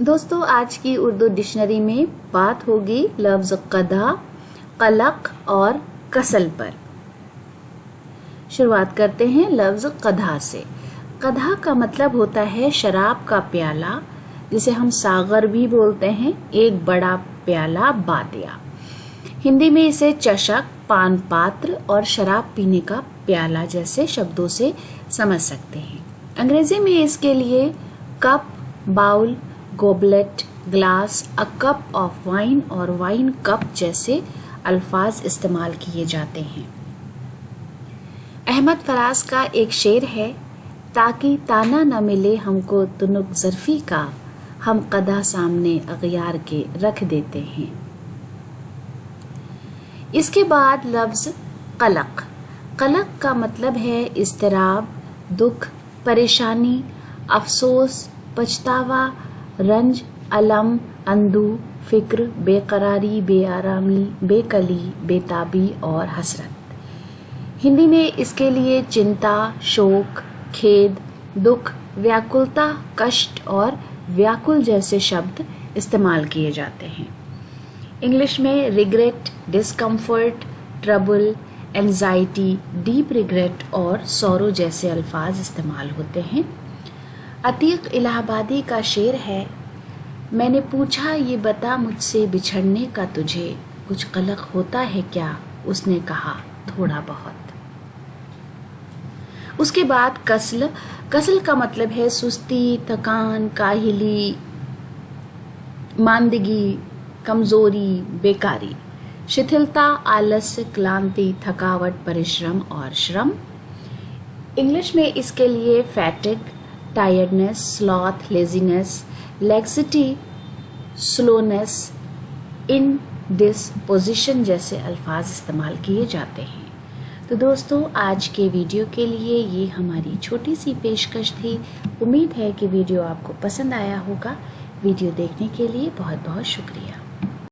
दोस्तों, आज की उर्दू डिक्शनरी में बात होगी लफ्ज़ कदा, कलक और कसल पर। शुरुआत करते हैं लफ्ज़ कदा से। कदा का मतलब होता है शराब का प्याला, जिसे हम सागर भी बोलते हैं। एक बड़ा प्याला बातिया। हिंदी में इसे चषक, पान पात्र और शराब पीने का प्याला जैसे शब्दों से समझ सकते हैं। अंग्रेजी में इसके लिए cup, bowl, goblet, glass, a cup of wine और वाइन कप जैसे अल्फाज इस्तेमाल किए जाते हैं। अहमद फराज का एक शेर है, ताकि ताना न मिले हमको तुनुक ज़र्फी का, हम कदा सामने अगयार के रख देते हैं। इसके बाद लफ्ज़ कलक। कलक का मतलब है इज़्तिराब, दुख, परेशानी, अफसोस, पछतावा, रंज, अलम, अंदू, फिक्र, बेकरारी, बेआरामी, बेकली, बेताबी और हसरत। हिंदी में इसके लिए चिंता, शोक, खेद, दुख, व्याकुलता, कष्ट और व्याकुल जैसे शब्द इस्तेमाल किए जाते हैं। इंग्लिश में regret, discomfort, trouble, anxiety, deep regret और सौरो जैसे अल्फाज इस्तेमाल होते हैं। अतीक इलाहाबादी का शेर है, मैंने पूछा ये बता मुझसे बिछड़ने का तुझे कुछ कलक होता है क्या, उसने कहा थोड़ा बहुत। उसके बाद कसल। कसल का मतलब है सुस्ती, थकान, काहिली, मांदगी, कमजोरी, बेकारी, शिथिलता, आलस्य, क्लांति, थकावट, परिश्रम और श्रम। इंग्लिश में इसके लिए fatigue, tiredness, sloth, laziness, laxity, slowness, indisposition जैसे अल्फाज इस्तेमाल किए जाते हैं। तो दोस्तों, आज के वीडियो के लिए ये हमारी छोटी सी पेशकश थी। उम्मीद है कि वीडियो आपको पसंद आया होगा। वीडियो देखने के लिए बहुत बहुत शुक्रिया।